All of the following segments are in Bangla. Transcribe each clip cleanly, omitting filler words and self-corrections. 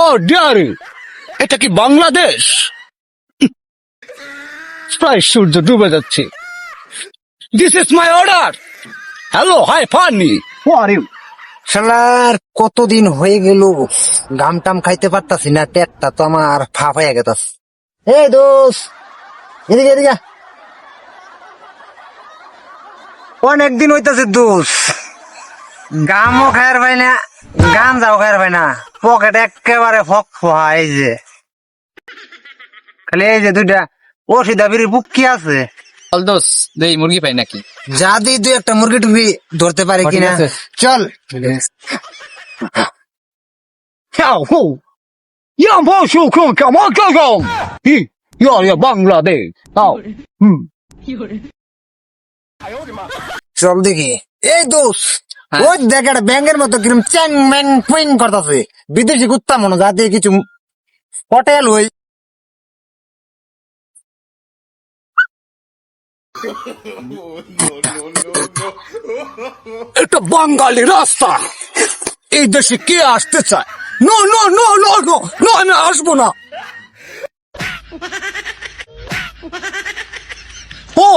ও ডিয়ারি, এটা কি বাংলাদেশ? প্রায় সূর্য ডুবে যাচ্ছে। This is my order. Hello, hi funny, who are you? শালার কতদিন হয়ে গেল গাম টাম খাইতে পারতাছি না, পেটটা তো আমার ফাঁপ হয়ে গেতাছে। এই দোষ, এদিকে এদিকে। অনেকদিন হইতাছে দোষ, গামও খায়ের ভাই না, গাম যাও খায়ের ভাই না, পকেট একেবারে ফক ফোয়া। এই যে খালি এই যে দুইটা ওষুধা বিড়ির বুক কি আছে, দোষ দেই মুরগি পাই নাকি? যা দিই দুই একটা মুরগি টুরগি ধরতে পারে ঠিক কিনা। আছে। চল। হ্যাঁ হু, ইয়াম বসু খুন কেমন কেমন? ইয়া বাংলাদেশ। নাও, চল দেখি। এই দোষ, ওই দেখ একটা ব্যাঙের মতো কিরম চ্যাং ম্যাং পুইং করতেছে, বিদেশি কুত্তা মনে যা দিয়ে কিছু হোটেল হই। এটা বাঙালি রাস্তা, এই দেশে কে আসতে চায়? No no no no no no, আমি আসবো না। ও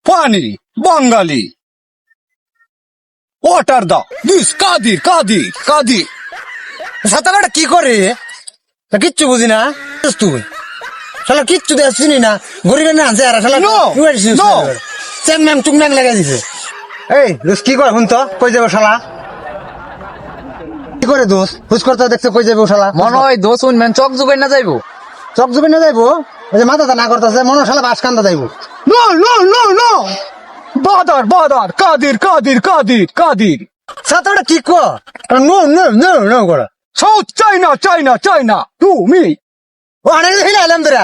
পানি, বাঙালি, ওয়াটার দাও। দিস কাদির কাদির কাদির। সাঁতারটা কি করে তা কিচ্ছু বুঝি না তুই, শালা কিচ্ছু দেখ চিনি না, গরিবের না আনছে আর শালা No, no. চ্যাং ম্যাং চুং ম্যাং লাগাই দিছে। এই দোষ কি করে শুন তো, কই যাবো শালা? কি করে দোষ হুস করতে দেখছে, কই যাবো শালা? মনে হয় দোষ উনবেন চক জুগাই না যাইবো। চক জুবে না যাইবো, ওই যে মাথাটা না করতেছে মনে হয় শালা বাস কান্দা যাইবো। নো নো নো নো, বাদার বাদার, কাদির কাদির কাদির কাদির। সাঁতারটা কি কর? নো নো নো নো করে সাউথ চাইনা চাইনা চাইনা, তুমি। ও আনে হিলা এলাম তোরা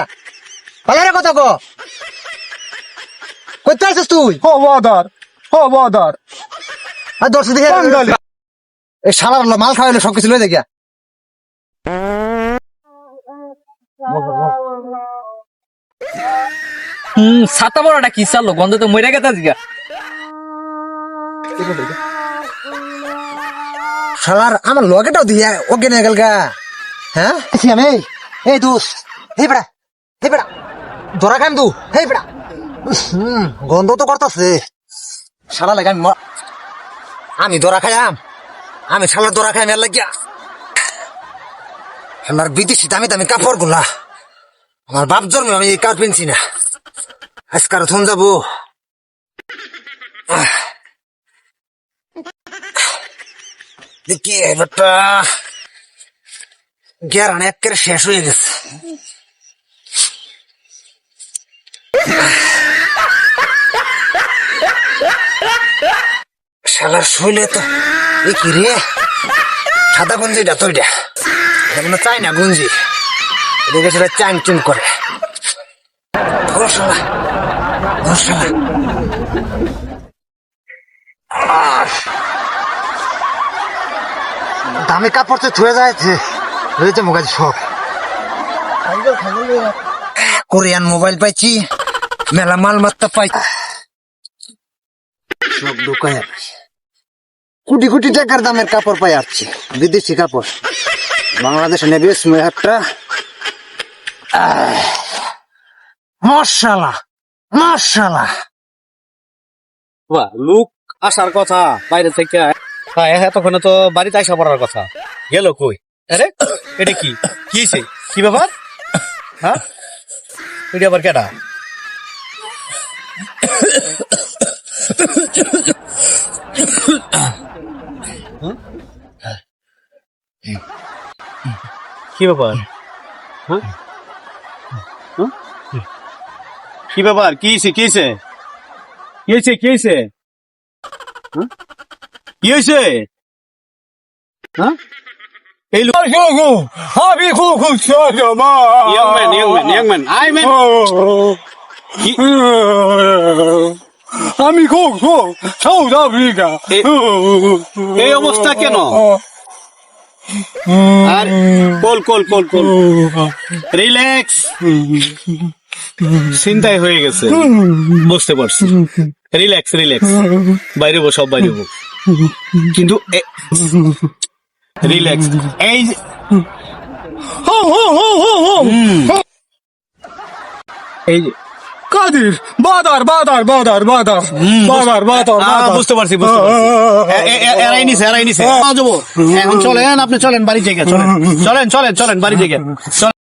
পালারে কথা কো, কইতে আসছিস তুই? হ বাদার, হ বাদার, আর দর্শক দেখে বাঙালি। এই শালার মাল খাওয়াইলো সবকিছু লয়ে দেখিয়া। ছাতা বড়টা কি চাললো, গন্ধ তো মরে গেছে আজকে। শালার আমার লগেটাও দিয়া ওকে নিয়ে গেল গা। হ্যাঁ আমি এই দোষ, এই বেড়া এই বেড়া ধরা খাইম তু, এই বেড়া গন্ধ তো করতেছে শালা লাগে। আমি ধরা খাইয়াম, আমি শালার ধরা খাইম এর লাগিয়া। আমার বিদেশি দামি দামি কাপড় গুলা, আমার বাপ জন্মে আমি এই কাপড় পিনছি না, আজকার থন যাবো। দেখি এবারটা গ্যারান একের শেষ হয়ে গেছে। শালার শৈলে তো এ কি রে, সাদা গঞ্জিটা তো এটা মনে চাই না গঞ্জি, এদিকে সেটা চাং চুং করে। ধরো শালা, ধরো শালা। দামি কাপড় তো ধুয়ে যাচ্ছে, রয়েছে মোবাইল সব। কোরিয়ান মোবাইল পাইছি, মেলা মাল মাত্রা পাইছি, সব দোকানে কোটি কোটি টাকার দামের কাপড় পাই আসছে, বিদেশি কাপড়। বাংলাদেশে নেবে একটা মশালা মশালা। লোক আসার কথা বাইরে থেকে, এতক্ষণে তো বাড়িতে আসা পড়ার কথা, গেল কই? আরে এটা কি কি হইছে? কি ব্যাপার? হ্যাঁ, এটা আবার কেডা? কি ব্যাপার? হ্যাঁ, কি ব্যাপার? কি হইছে? কি হইছে? কি হইছে? কি হইছে? কি হয়েছে? হ্যাঁ, এই লোক আমি খুব খুব young man, আমি খুব খুব সাউথ আফ্রিকা। এই অবস্থা কেন? আর কোল কোল কোল কোল, রিল্যাক্স, চিন্তায় হয়ে গেছে, বুঝতে পারছি। রিল্যাক্স রিল্যাক্স, বাইরে বো, সব বাইরে বো। কিন্তু রিল্যাক্স এই যে এই যে কাদির বাদার বাদার বাদার বাদার বাদার বাদার বুঝতে পারছি এরাই নিছে এখন চলেন আপনি চলেন বাড়ি থেকে চলেন চলেন চলেন চলেন বাড়ি থেকে চলেন